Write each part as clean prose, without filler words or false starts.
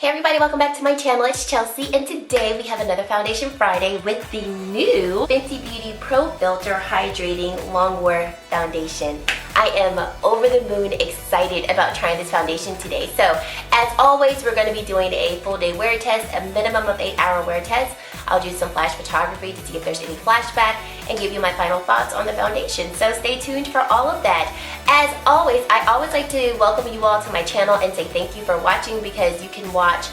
Hey everybody, welcome back to my channel. It's Chelsea, and today we have another Foundation Friday with the new Fenty Beauty Pro Filter Hydrating Longwear Foundation. I am over the moon excited about trying this foundation today. So, as always, we're going to be doing a full day wear test, a minimum of 8-hour wear test. I'll do some flash photography to see if there's any flashback and give you my final thoughts on the foundation. So stay tuned for all of that. As always, I always like to welcome you all to my channel and say thank you for watching, because you can watch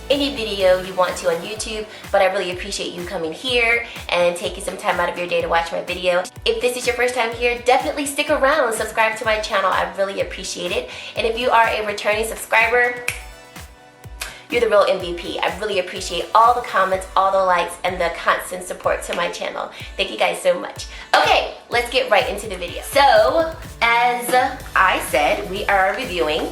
any video you want to on YouTube, but I really appreciate you coming here and taking some time out of your day to watch my video. If this is your first time here, definitely stick around, subscribe to my channel. I really appreciate it. And if you are a returning subscriber, you're the real MVP. I really appreciate all the comments, all the likes, and the constant support to my channel. Thank you guys so much. Okay, let's get right into the video. So, as I said, we are reviewing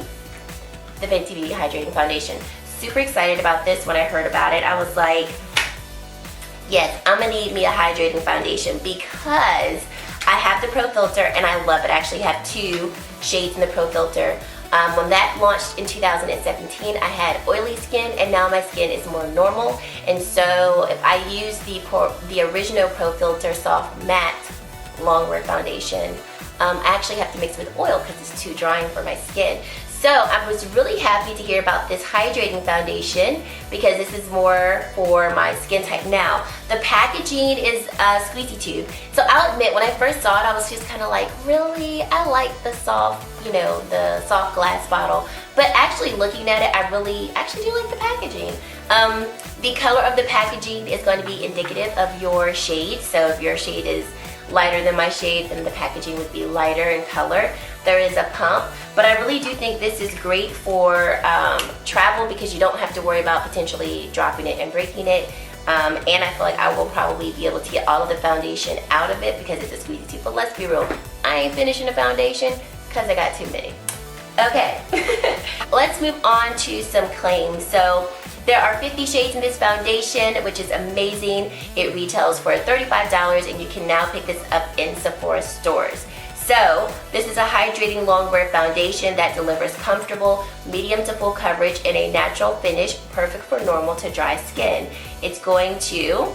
the Fenty Beauty Hydrating Foundation. Super excited about this. When I heard about it, I was like, yes, I'm gonna need me a hydrating foundation, because I have the Pro Filter and I love it. I actually have 2 shades in the Pro Filter. When that launched in 2017, I had oily skin, and now my skin is more normal. And so if I use the original Pro Filter Soft Matte Longwear Foundation, I actually have to mix with oil because it's too drying for my skin. So I was really happy to hear about this hydrating foundation, because this is more for my skin type. Now, the packaging is a squeezy tube. So I'll admit, when I first saw it, I was just kind of like, really? I like the soft, the soft glass bottle. But actually looking at it, I really actually do like the packaging. The color of the packaging is going to be indicative of your shade. So if your shade is lighter than my shade, then the packaging would be lighter in color. There is a pump, but I really do think this is great for travel, because you don't have to worry about potentially dropping it and breaking it. And I feel like I will probably be able to get all of the foundation out of it because it's a squeezy tube. But let's be real, I ain't finishing the foundation because I got too many. Okay, let's move on to some claims. So there are 50 shades in this foundation, which is amazing. It retails for $35, and you can now pick this up in Sephora stores. So this is a hydrating longwear foundation that delivers comfortable, medium to full coverage in a natural finish, perfect for normal to dry skin. It's going to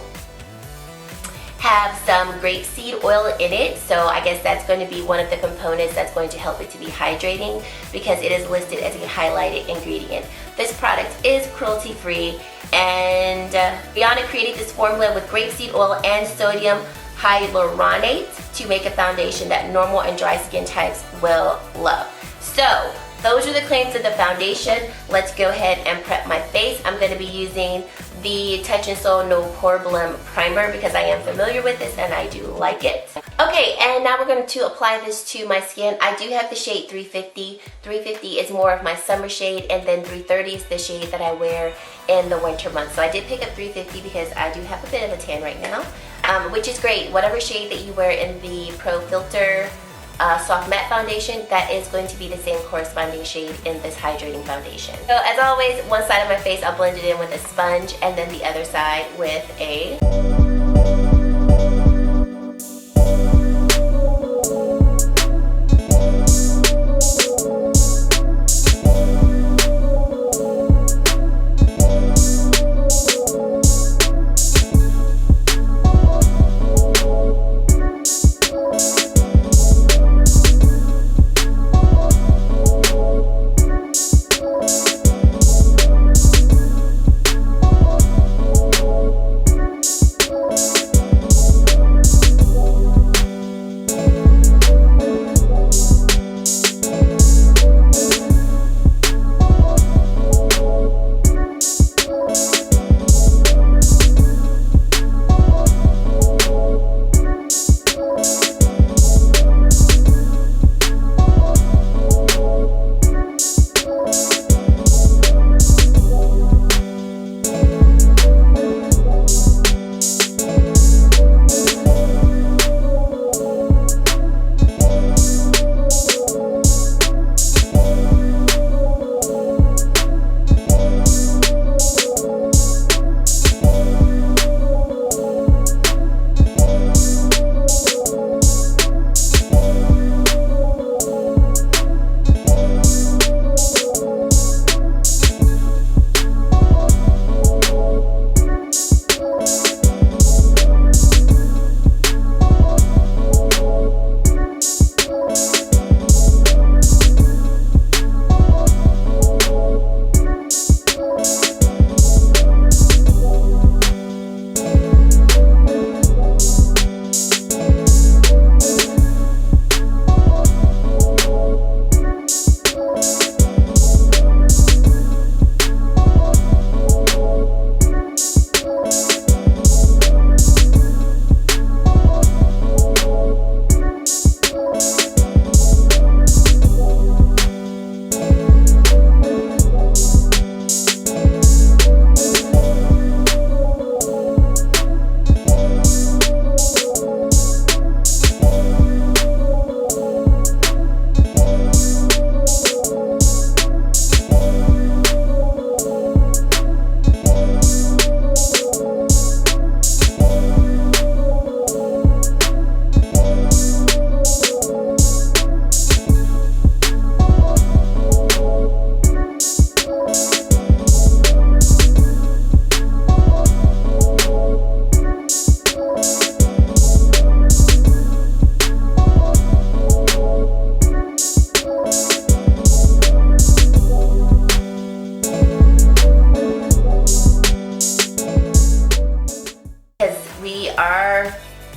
have some grapeseed oil in it, so I guess that's going to be one of the components that's going to help it to be hydrating, because it is listed as a highlighted ingredient. This product is cruelty-free, and Rihanna created this formula with grapeseed oil and sodium hyaluronate to make a foundation that normal and dry skin types will love. So those are the claims of the foundation. Let's go ahead and prep my face. I'm going to be using the Touch in Sol No Poreblem primer, because I am familiar with this and I do like it. Okay, and now we're going to apply this to my skin. I do have the shade 350. 350 is more of my summer shade, and then 330 is the shade that I wear in the winter months. So I did pick up 350 because I do have a bit of a tan right now, which is great. Whatever shade that you wear in the Pro Filter Soft Matte Foundation, that is going to be the same corresponding shade in this hydrating foundation. So as always, one side of my face I'll blend it in with a sponge, and then the other side with a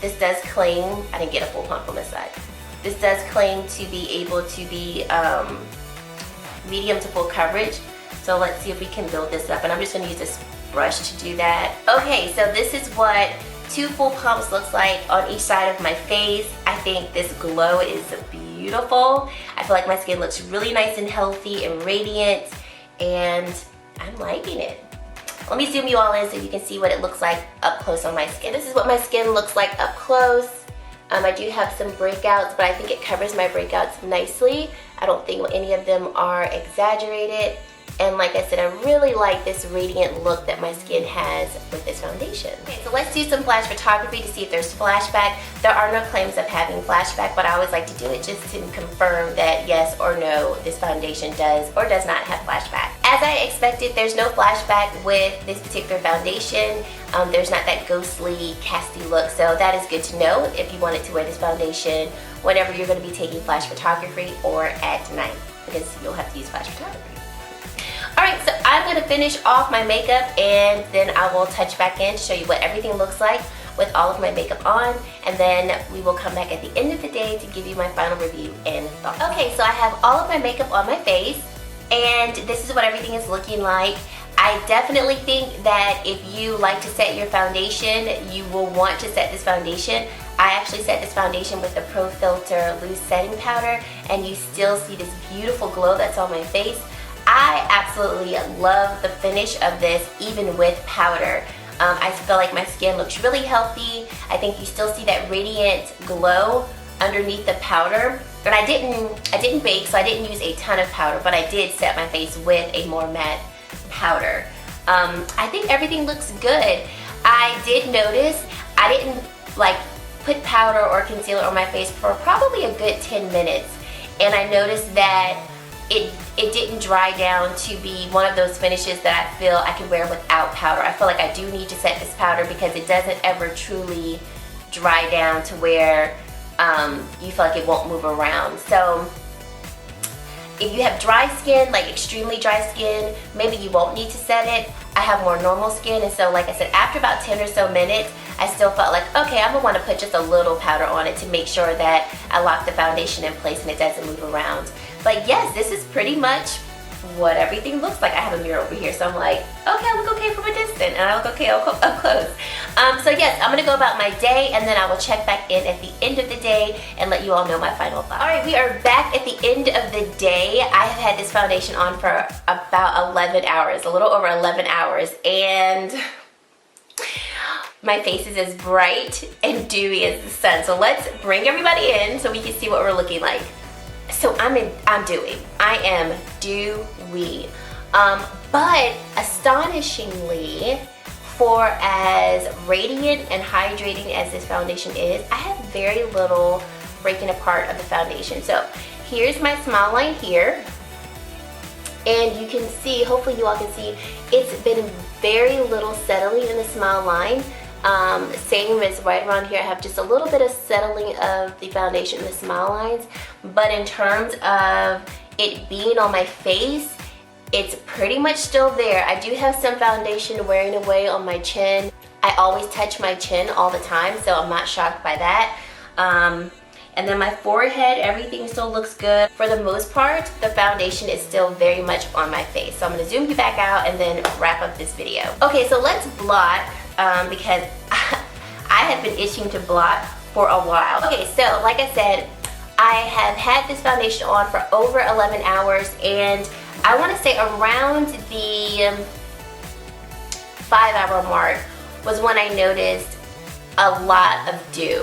this does claim, I didn't get a full pump on this side. This does claim to be able to be medium to full coverage. So let's see if we can build this up. And I'm just gonna use this brush to do that. Okay, so this is what 2 full pumps looks like on each side of my face. I think this glow is beautiful. I feel like my skin looks really nice and healthy and radiant, and I'm liking it. Let me zoom you all in so you can see what it looks like up close on my skin. This is what my skin looks like up close. I do have some breakouts, but I think it covers my breakouts nicely. I don't think any of them are exaggerated. And like I said, I really like this radiant look that my skin has with this foundation. Okay, so let's do some flash photography to see if there's flashback. There are no claims of having flashback, but I always like to do it just to confirm that yes or no, this foundation does or does not have flashback. As I expected, there's no flashback with this particular foundation. There's not that ghostly, casty look, so that is good to know if you wanted to wear this foundation whenever you're going to be taking flash photography or at night, because you'll have to use flash photography. Alright, so I'm going to finish off my makeup and then I will touch back in to show you what everything looks like with all of my makeup on, and then we will come back at the end of the day to give you my final review and thoughts. Okay, so I have all of my makeup on my face and this is what everything is looking like. I definitely think that if you like to set your foundation, you will want to set this foundation. I actually set this foundation with the Pro Filt'r Loose Setting Powder, and you still see this beautiful glow that's on my face. I absolutely love the finish of this even with powder. I feel like my skin looks really healthy. I think you still see that radiant glow underneath the powder. And I didn't bake, so I didn't use a ton of powder, but I did set my face with a more matte powder. I think everything looks good. I did notice I didn't like put powder or concealer on my face for probably a good 10 minutes. And I noticed that it didn't dry down to be one of those finishes that I feel I can wear without powder. I feel like I do need to set this powder because it doesn't ever truly dry down to where you feel like it won't move around. So if you have dry skin, like extremely dry skin, maybe you won't need to set it. I have more normal skin, and so like I said, after about 10 or so minutes, I still felt like, okay, I'm gonna wanna put just a little powder on it to make sure that I lock the foundation in place and it doesn't move around. But yes, this is pretty much what everything looks like. I have a mirror over here, so I'm like, okay, I look okay from a distance, and I look okay up close. So yes, I'm gonna go about my day, and then I will check back in at the end of the day and let you all know my final thoughts. All right, we are back at the end of the day. I have had this foundation on for about 11 hours, a little over 11 hours, and my face is as bright and dewy as the sun. So let's bring everybody in so we can see what we're looking like. So I'm dewy. I am dewy. But astonishingly, for as radiant and hydrating as this foundation is, I have very little breaking apart of the foundation. So here's my smile line here. And you can see, hopefully you all can see, it's been very little settling in the smile line. Same as right around here, I have just a little bit of settling of the foundation in the smile lines. But in terms of it being on my face, it's pretty much still there. I do have some foundation wearing away on my chin. I always touch my chin all the time, so I'm not shocked by that. And then my forehead, everything still looks good. For the most part, the foundation is still very much on my face. So I'm gonna zoom you back out and then wrap up this video. Okay, so let's blot because I have been itching to blot for a while. Okay, so like I said, I have had this foundation on for over 11 hours, and I wanna say around the 5-hour mark was when I noticed a lot of dew.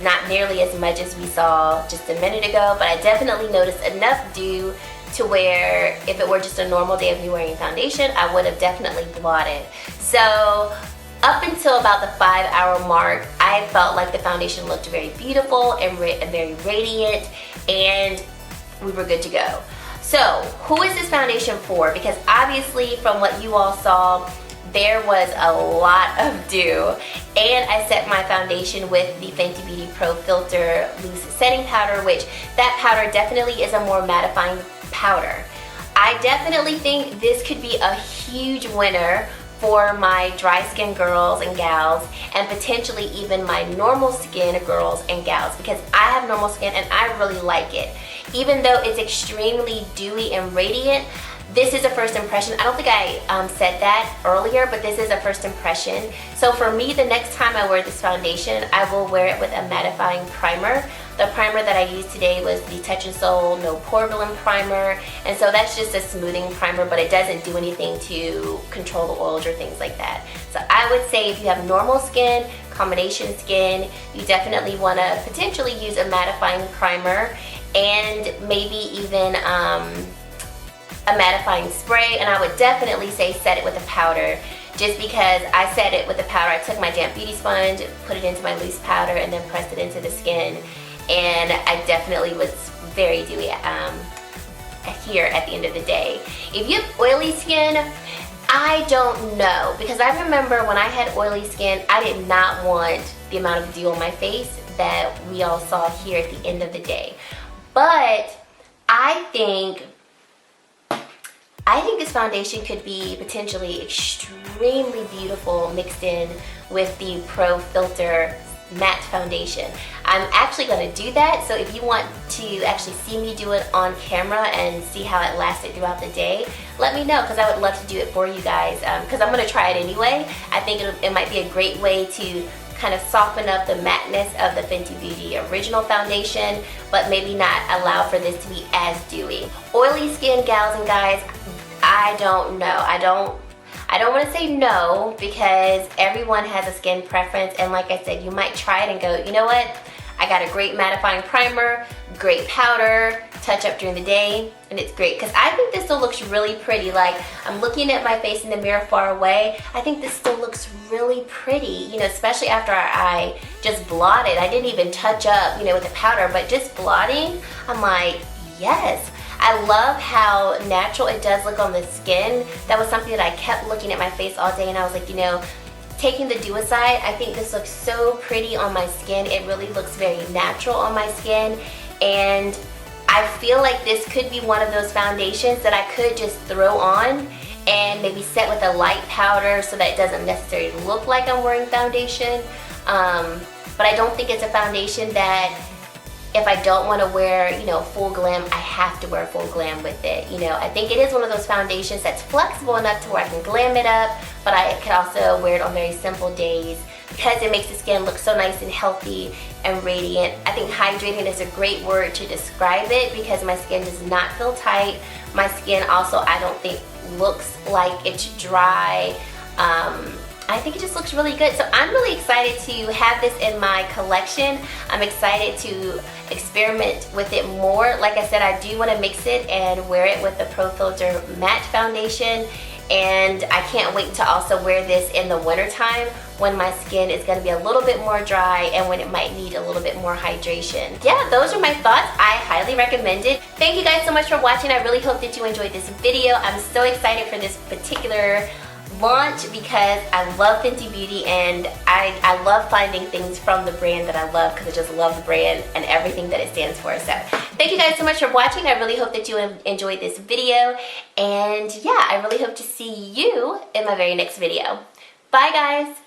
Not nearly as much as we saw just a minute ago, but I definitely noticed enough dew to where if it were just a normal day of me wearing foundation, I would have definitely blotted. So up until about the 5-hour mark, I felt like the foundation looked very beautiful and very radiant, and we were good to go. So who is this foundation for? Because obviously from what you all saw, there was a lot of dew, and I set my foundation with the Fenty Beauty Pro Filt'r Loose Setting Powder, which that powder definitely is a more mattifying powder. I definitely think this could be a huge winner for my dry skin girls and gals, and potentially even my normal skin girls and gals, because I have normal skin and I really like it. Even though it's extremely dewy and radiant, this is a first impression. I don't think I said that earlier, but this is a first impression. So for me, the next time I wear this foundation, I will wear it with a mattifying primer. The primer that I used today was the Touch and Soul No Poreblem primer, and so that's just a smoothing primer, but it doesn't do anything to control the oils or things like that. So I would say if you have normal skin, combination skin, you definitely want to potentially use a mattifying primer, and maybe even a mattifying spray, and I would definitely say set it with a powder, just because I set it with a powder. I took my damp beauty sponge, put it into my loose powder, and then pressed it into the skin, and I definitely was very dewy here at the end of the day. If you have oily skin, I don't know, because I remember when I had oily skin, I did not want the amount of dew on my face that we all saw here at the end of the day. But I think this foundation could be potentially extremely beautiful mixed in with the Pro Filt'r matte foundation. I'm actually going to do that, so if you want to actually see me do it on camera and see how it lasted throughout the day, let me know, because I would love to do it for you guys, because I'm going to try it anyway. I think it might be a great way to kind of soften up the matteness of the Fenty Beauty original foundation, but maybe not allow for this to be as dewy. Oily skin gals and guys, I don't know. I don't want to say no, because everyone has a skin preference, and like I said, you might try it and go, you know what, I got a great mattifying primer, great powder, touch up during the day, and it's great. Because I think this still looks really pretty. Like, I'm looking at my face in the mirror far away, I think this still looks really pretty, you know, especially after I just blotted. I didn't even touch up, you know, with the powder, but just blotting, I'm like, yes. I love how natural it does look on the skin. That was something that I kept looking at my face all day, and I was like, you know, taking the dew aside, I think this looks so pretty on my skin. It really looks very natural on my skin, and I feel like this could be one of those foundations that I could just throw on and maybe set with a light powder so that it doesn't necessarily look like I'm wearing foundation. But I don't think it's a foundation that if I don't want to wear, you know, full glam, I have to wear full glam with it. You know, I think it is one of those foundations that's flexible enough to where I can glam it up, but I can also wear it on very simple days, because it makes the skin look so nice and healthy and radiant. I think hydrating is a great word to describe it, because my skin does not feel tight. My skin also, I don't think, looks like it's dry. I think it just looks really good. So I'm really excited to have this in my collection. I'm excited to experiment with it more. Like I said, I do want to mix it and wear it with the Pro Filt'r matte foundation. And I can't wait to also wear this in the winter time when my skin is going to be a little bit more dry and when it might need a little bit more hydration. Yeah, those are my thoughts. I highly recommend it. Thank you guys so much for watching. I really hope that you enjoyed this video. I'm so excited for this particular launch because I love Fenty Beauty, and I love finding things from the brand that I love, because I just love the brand and everything that it stands for. So thank you guys so much for watching. I really hope that you enjoyed this video, and yeah, I really hope to see you in my very next video. Bye guys!